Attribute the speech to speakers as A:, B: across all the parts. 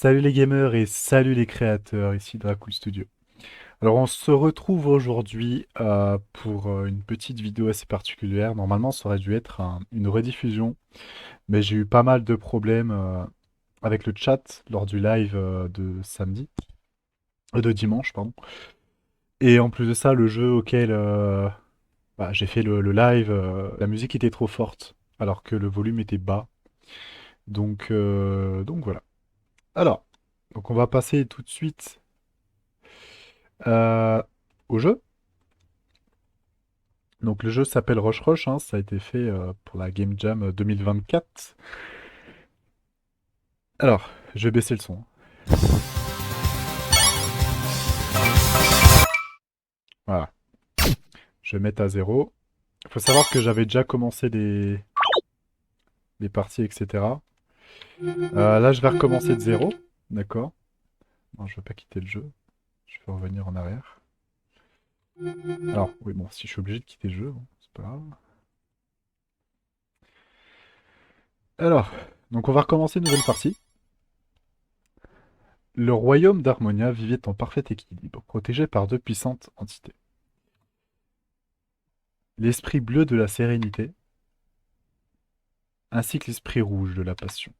A: Salut les gamers et salut les créateurs, ici Dracul Studio. Alors on se retrouve aujourd'hui pour une petite vidéo assez particulière. Normalement ça aurait dû être une rediffusion, mais j'ai eu pas mal de problèmes avec le chat lors du live de samedi, de dimanche pardon. Et en plus de ça, le jeu auquel j'ai fait le live, la musique était trop forte alors que le volume était bas. Donc voilà. Alors, donc on va passer tout de suite euh, au jeu. Donc le jeu s'appelle Rush Rush, hein, ça a été fait pour la Game Jam 2024. Alors, je vais baisser le son. Voilà, je vais mettre à zéro. Il faut savoir que j'avais déjà commencé les parties, etc. Là, je vais recommencer de zéro, d'accord? Non, je ne veux pas quitter le jeu. Je vais revenir en arrière. Alors, oui, bon, si je suis obligé de quitter le jeu, bon, c'est pas grave. Alors, donc on va recommencer une nouvelle partie. Le royaume d'Harmonia vivait en parfait équilibre, protégé par deux puissantes entités. L'esprit bleu de la sérénité, ainsi que l'esprit rouge de la passion.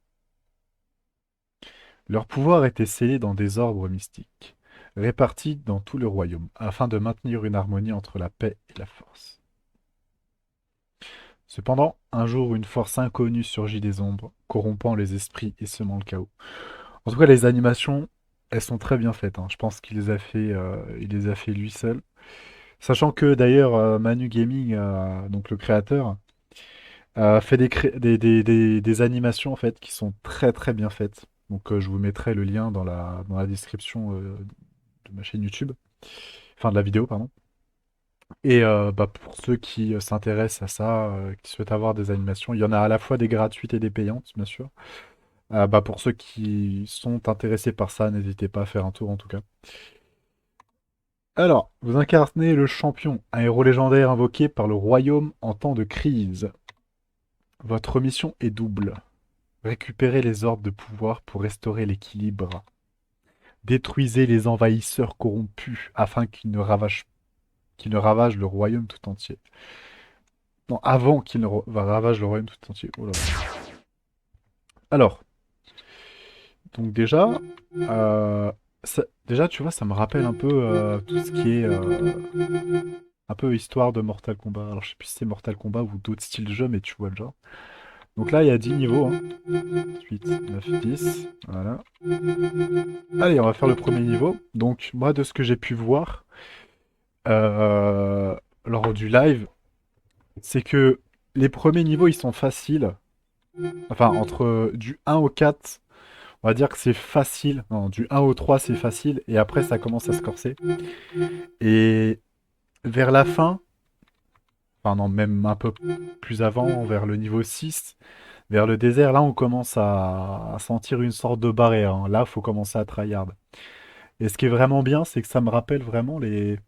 A: Leur pouvoir était scellé dans des ordres mystiques, répartis dans tout le royaume, afin de maintenir une harmonie entre la paix et la force. Cependant, un jour, une force inconnue surgit des ombres, corrompant les esprits et semant le chaos. En tout cas, les animations, elles sont très bien faites, hein. Je pense qu'il il les a fait lui seul. Sachant que d'ailleurs, Manu Gaming, donc le créateur, fait des animations en fait qui sont très très bien faites. Donc je vous mettrai le lien dans la description de ma chaîne YouTube, enfin de la vidéo, pardon. Et pour ceux qui s'intéressent à ça, qui souhaitent avoir des animations, il y en a à la fois des gratuites et des payantes, bien sûr. Pour ceux qui sont intéressés par ça, n'hésitez pas à faire un tour en tout cas. Alors, vous incarnez le champion, un héros légendaire invoqué par le royaume en temps de crise. Votre mission est double. Récupérez les orbes de pouvoir pour restaurer l'équilibre. Détruisez les envahisseurs corrompus afin qu'ils ne ravagent le royaume tout entier. Non, avant qu'ils ne ravagent le royaume tout entier. Oh là là. Alors, donc déjà, tu vois, ça me rappelle un peu tout ce qui est un peu histoire de Mortal Kombat. Alors, je sais plus si c'est Mortal Kombat ou d'autres styles de jeu, mais tu vois le genre. Donc là, il y a 10 niveaux, hein. 8, 9, 10. Voilà. Allez, on va faire le premier niveau. Donc, moi, de ce que j'ai pu voir euh, lors du live, c'est que les premiers niveaux, ils sont faciles. Enfin, entre du 1 au 4, on va dire que c'est facile. Non, du 1 au 3, c'est facile. Et après, ça commence à se corser. Et vers la fin, enfin non, même un peu plus avant, vers le niveau 6, vers le désert, là, on commence à sentir une sorte de barrière, hein. Là, il faut commencer à tryhard. Et ce qui est vraiment bien, c'est que ça me rappelle vraiment les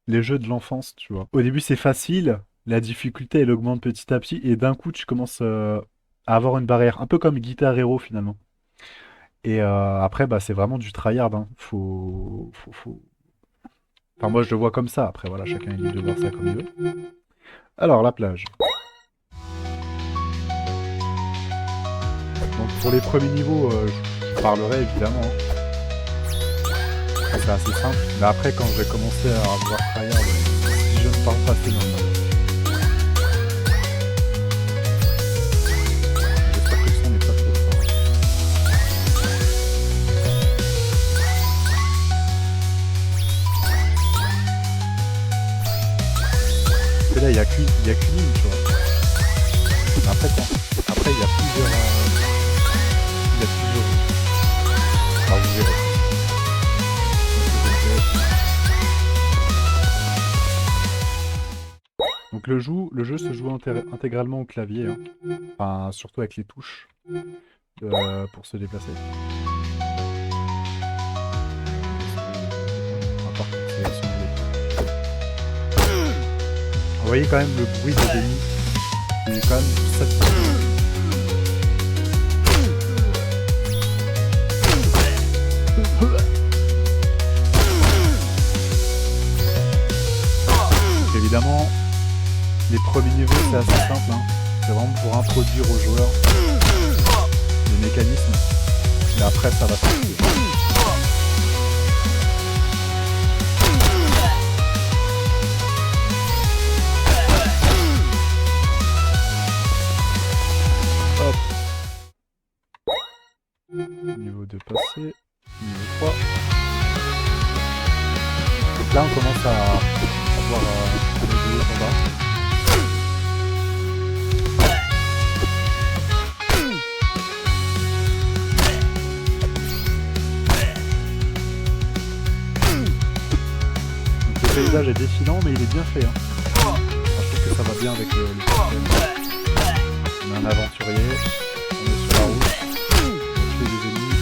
A: jeux de l'enfance, tu vois. Au début, c'est facile, la difficulté, elle augmente petit à petit, et d'un coup, tu commences à avoir une barrière, un peu comme Guitar Hero, finalement. Et après, c'est vraiment du tryhard, hein. Enfin, moi, je le vois comme ça. Après, voilà, chacun est libre de voir ça comme il veut. Alors, la plage. Donc, pour les premiers niveaux, je parlerai évidemment, hein. C'est assez simple. Mais après, quand je vais commencer à voir tryhard, si je ne parle pas, c'est normal. J'espère que le son n'est pas trop fort. Et là, il y a qu'une ligne, tu vois. Mais après, après, il y a plusieurs. Il y a plusieurs. Alors, vous verrez. Donc, le jeu se joue intégralement au clavier, hein. Enfin, surtout avec les touches pour se déplacer. Vous voyez quand même le bruit des ennemis. Il est quand même satisfaisant. premier niveau, c'est assez simple. Hein. C'est vraiment pour introduire aux joueurs les mécanismes. Mais après, ça va se passer. Hop. Niveau 2 passé. Niveau 3. Donc là, on commence à voir les deux combats. Le paysage est défilant, mais il est bien fait. Hein. Enfin, je trouve que ça va bien avec le système. On est un aventurier, on est sur la route, on tue des ennemis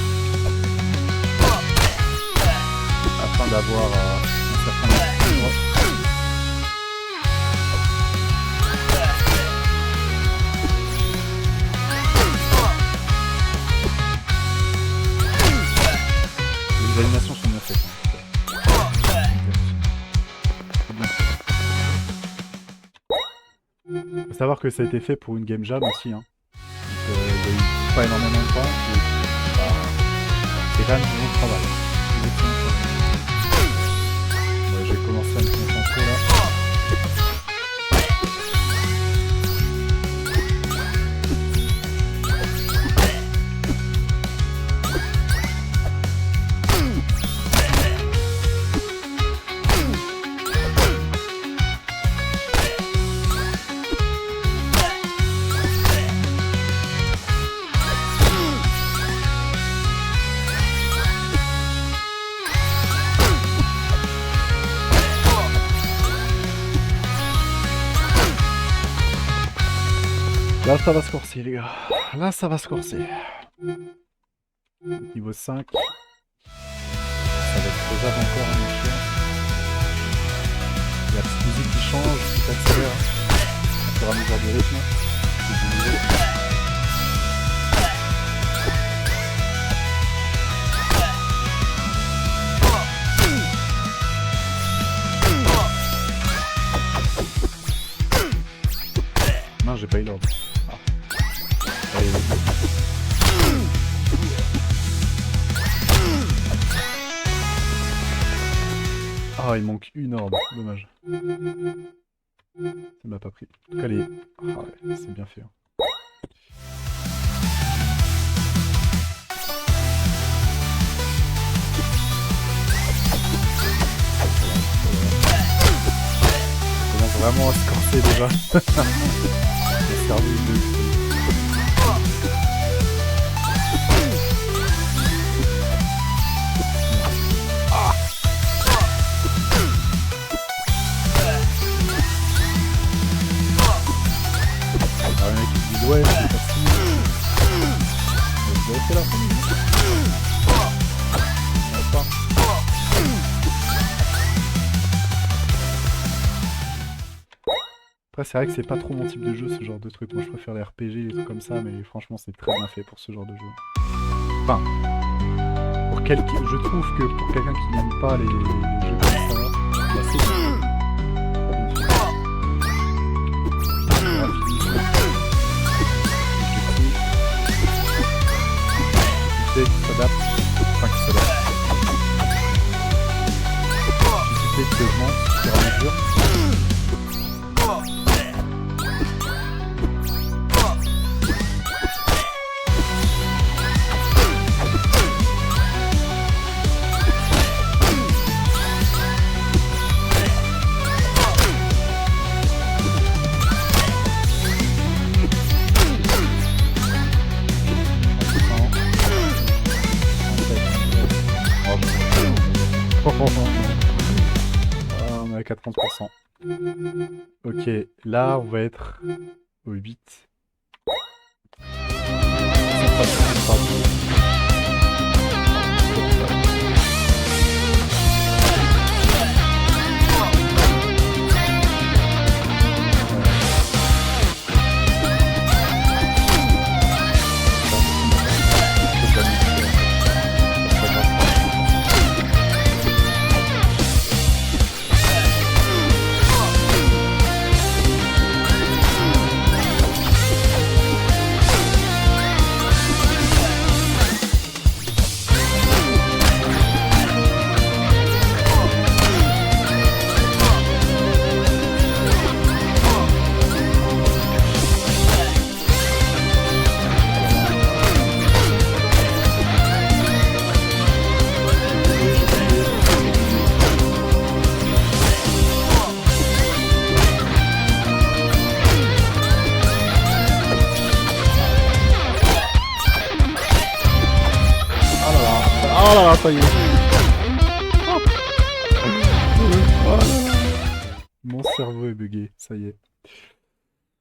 A: afin d'avoir un certain endroit. Les animations sont bien faites. Faut savoir que ça a été fait pour une game jam aussi. Hein. Donc, il y a eu pas énormément de temps. C'est quand même du bon travail. Ouais, j'ai commencé à me concentrer là. Là, ça va se corser, les gars. Là, ça va se corser. Niveau 5. Ça va être faisable encore, en effet. Il y a la petite musique qui change, qui s'accélère. Au fur et à mesure du rythme. C'est du nouveau. Non, j'ai pas eu l'ordre. Allez, vas-y. Ah, il manque une ordre, dommage. Ça m'a pas pris. En tout cas, les... Ah ouais, c'est bien fait. Hein. Ça commence vraiment à se corser déjà. Le cerveau de... Ouais, c'est facile. Vous avez fait la famille. Après, c'est vrai que c'est pas trop mon type de jeu, ce genre de truc. Moi, je préfère les RPG, les trucs comme ça, mais franchement, c'est très bien fait pour ce genre de jeu. Enfin, pour je trouve que pour quelqu'un qui n'aime pas les jeux comme ça, bah, c'est bien. Qui s'adapte, enfin qui s'adapte. Difficulté qui augmente au fur et à mesure. Ah, on est à 80%. Ok, là on va être au 8. Oh là là, ça y est. Oh là là. Mon cerveau est bugué, ça y est. En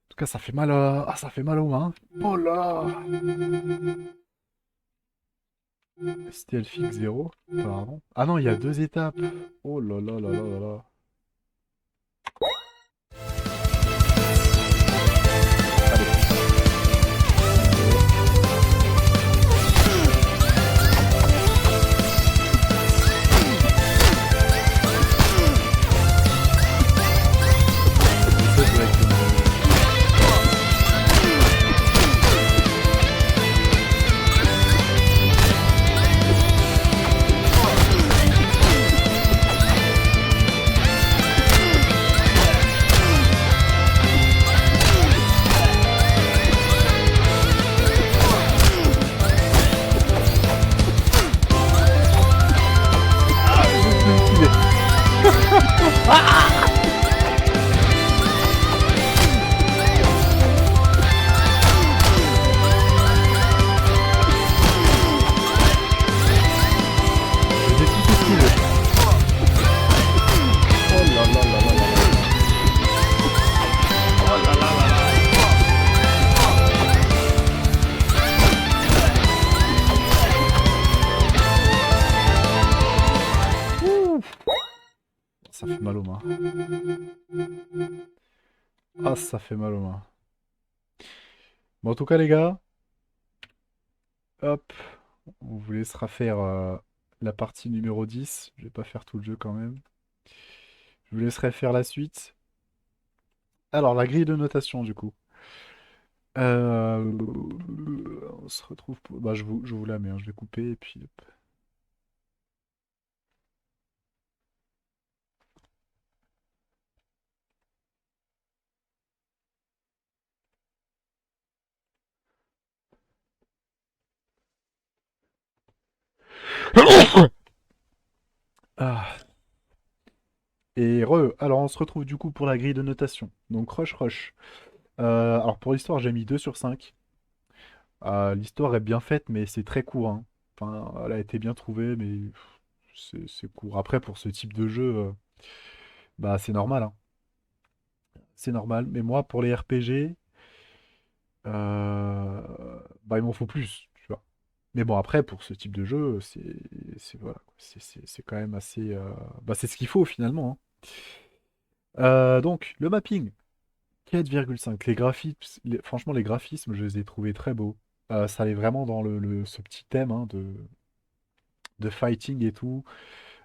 A: tout cas, ça fait mal, ah, ça fait mal aux mains. Oh là là. C'était Elfix 0, pardon. Ah non, il y a deux étapes. Oh là là là là là là. Allez. C'est vrai que... Je vais me filer. Je vais tout esquiver. Oh là là là là là là. Oh là là là là. Ouh. Ça fait mal aux mains. Ah, ça fait mal aux mains. Bon, en tout cas, les gars, hop, on vous laissera faire la partie numéro 10. Je vais pas faire tout le jeu quand même. Je vous laisserai faire la suite. Alors, la grille de notation, du coup. On se retrouve pour... Bah, je vous la mets, hein, je vais couper et puis... hop. Ah. Alors on se retrouve du coup pour la grille de notation. Donc Rush Rush. Alors pour l'histoire, j'ai mis 2 sur 5. L'histoire est bien faite, mais c'est très court, hein. Enfin, elle a été bien trouvée, mais c'est court. Après, pour ce type de jeu, bah c'est normal, hein. C'est normal. Mais moi, pour les RPG, euh, bah il m'en faut plus, tu vois. Mais bon, après, pour ce type de jeu, voilà, quoi. C'est quand même assez. Bah c'est ce qu'il faut finalement, hein. Donc, le mapping. 4,5. Les graphismes, franchement, les graphismes, je les ai trouvés très beaux. Ça allait vraiment dans ce petit thème, hein, de fighting et tout.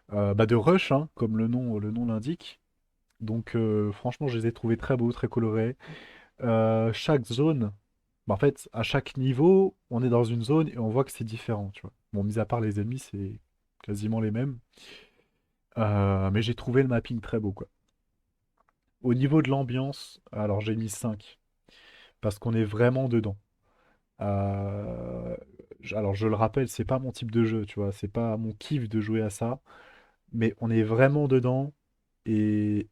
A: Bah, de rush, hein, comme le nom l'indique. Donc, franchement, je les ai trouvés très beaux, très colorés. Chaque zone, bah, en fait, à chaque niveau, on est dans une zone et on voit que c'est différent, tu vois. Bon, mis à part les ennemis, c'est quasiment les mêmes. Mais j'ai trouvé le mapping très beau, quoi. Au niveau de l'ambiance, alors j'ai mis 5 parce qu'on est vraiment dedans. Euh, alors je le rappelle, c'est pas mon type de jeu, tu vois, c'est pas mon kiff de jouer à ça, mais on est vraiment dedans et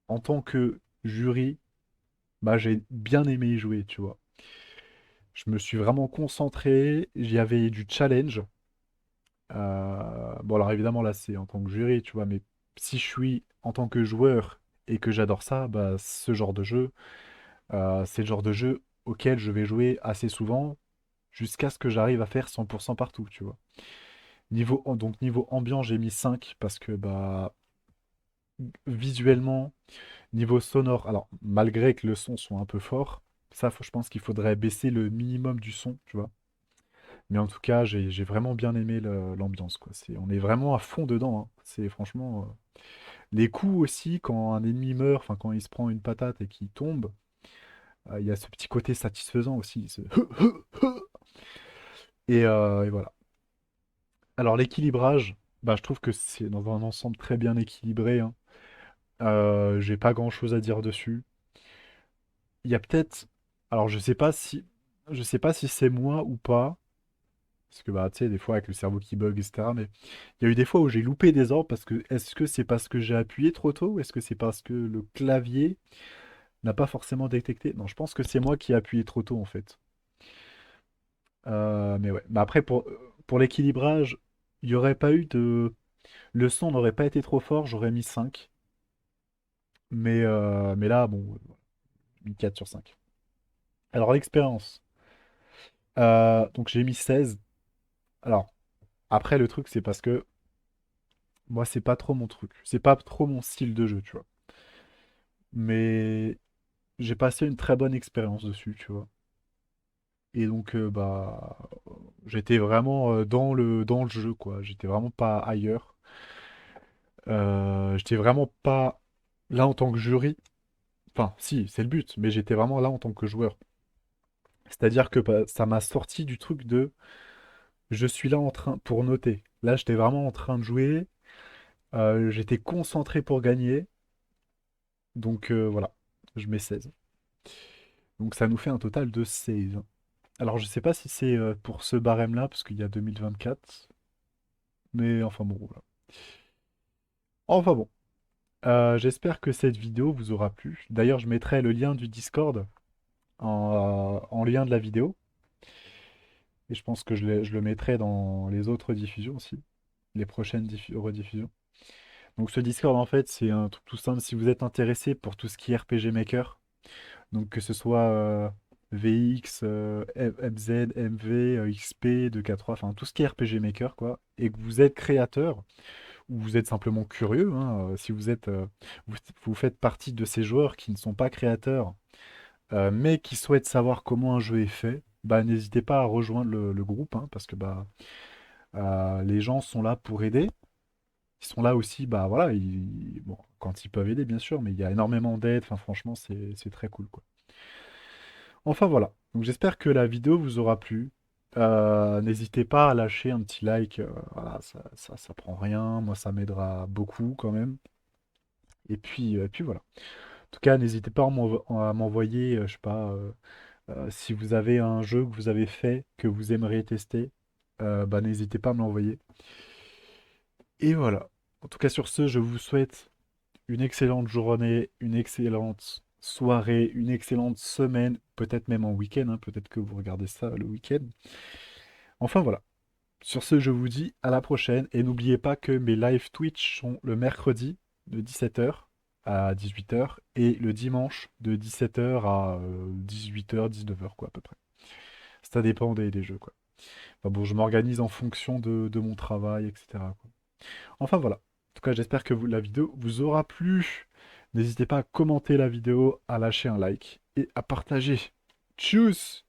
A: en tant que jury, bah j'ai bien aimé y jouer, tu vois. Je me suis vraiment concentré, j'y avais du challenge. Bon alors évidemment là c'est en tant que jury, tu vois, mais si je suis en tant que joueur et que j'adore ça, bah ce genre de jeu, c'est le genre de jeu auquel je vais jouer assez souvent jusqu'à ce que j'arrive à faire 100% partout, tu vois. Donc niveau ambiant, j'ai mis 5 parce que bah visuellement, niveau sonore, alors malgré que le son soit un peu fort, ça je pense qu'il faudrait baisser le minimum du son, tu vois. Mais en tout cas, j'ai vraiment bien aimé l'ambiance, quoi. On est vraiment à fond dedans, hein. C'est franchement les coups aussi quand un ennemi meurt, enfin quand il se prend une patate et qu'il tombe, il y a ce petit côté satisfaisant aussi. Et voilà. Alors l'équilibrage, bah, je trouve que c'est dans un ensemble très bien équilibré, hein. J'ai pas grand-chose à dire dessus. Il y a peut-être, alors je sais pas si c'est moi ou pas, parce que bah tu sais des fois avec le cerveau qui bug etc. Mais il y a eu des fois où j'ai loupé des ordres parce que est-ce que c'est parce que j'ai appuyé trop tôt ou est-ce que c'est parce que le clavier n'a pas forcément détecté? Non, je pense que c'est moi qui ai appuyé trop tôt en fait. Mais ouais. Mais après pour l'équilibrage. il y aurait pas eu de... Le son n'aurait pas été trop fort, j'aurais mis 5. Mais là, bon, j'ai mis 4 sur 5. Alors, l'expérience. Donc, j'ai mis 16. Alors, après, le truc, c'est parce que moi, c'est pas trop mon truc. C'est pas trop mon style de jeu, tu vois. Mais j'ai passé une très bonne expérience dessus, tu vois. Et donc, bah, j'étais vraiment dans le jeu, quoi. J'étais vraiment pas ailleurs. J'étais vraiment pas là en tant que jury. Enfin, si, c'est le but, mais j'étais vraiment là en tant que joueur. C'est-à-dire que bah, ça m'a sorti du truc de je suis là en train pour noter. Là, j'étais vraiment en train de jouer. J'étais concentré pour gagner. Donc voilà, je mets 16. Donc ça nous fait un total de 16. Alors je sais pas si c'est pour ce barème-là, parce qu'il y a 2024. Mais enfin bon, voilà. Enfin bon. J'espère que cette vidéo vous aura plu. D'ailleurs, je mettrai le lien du Discord en lien de la vidéo. Et je pense que je le mettrai dans les autres diffusions aussi. Les prochaines rediffusions. Donc ce Discord, en fait, c'est un truc tout simple. Si vous êtes intéressé pour tout ce qui est RPG Maker, donc que ce soit VX, MZ, MV, XP, 2K3, enfin tout ce qui est RPG Maker, quoi, et que vous êtes créateur, ou vous êtes simplement curieux, hein, si vous êtes, vous faites partie de ces joueurs qui ne sont pas créateurs, mais qui souhaitent savoir comment un jeu est fait, bah n'hésitez pas à rejoindre le groupe, hein, parce que bah les gens sont là pour aider. Ils sont là aussi, bah voilà, bon, quand ils peuvent aider, bien sûr, mais il y a énormément d'aide. Enfin, franchement, c'est très cool, quoi. Enfin, voilà. Donc, j'espère que la vidéo vous aura plu. N'hésitez pas à lâcher un petit like. Voilà, ça prend rien. Moi, ça m'aidera beaucoup quand même. Et puis voilà. En tout cas, n'hésitez pas à m'envoyer, je sais pas, si vous avez un jeu que vous avez fait, que vous aimeriez tester, bah, n'hésitez pas à me l'envoyer. Et voilà. En tout cas, sur ce, je vous souhaite une excellente journée, une excellente soirée, une excellente semaine, peut-être même en week-end, hein, peut-être que vous regardez ça le week-end. Enfin voilà. Sur ce, je vous dis à la prochaine et n'oubliez pas que mes live Twitch sont le mercredi de 17h à 18h et le dimanche de 17h à 18h, 19h quoi à peu près. Ça dépend des jeux quoi. Enfin bon, je m'organise en fonction de mon travail, etc. quoi. Enfin voilà. En tout cas, j'espère que la vidéo vous aura plu. N'hésitez pas à commenter la vidéo, à lâcher un like et à partager. Tchuss!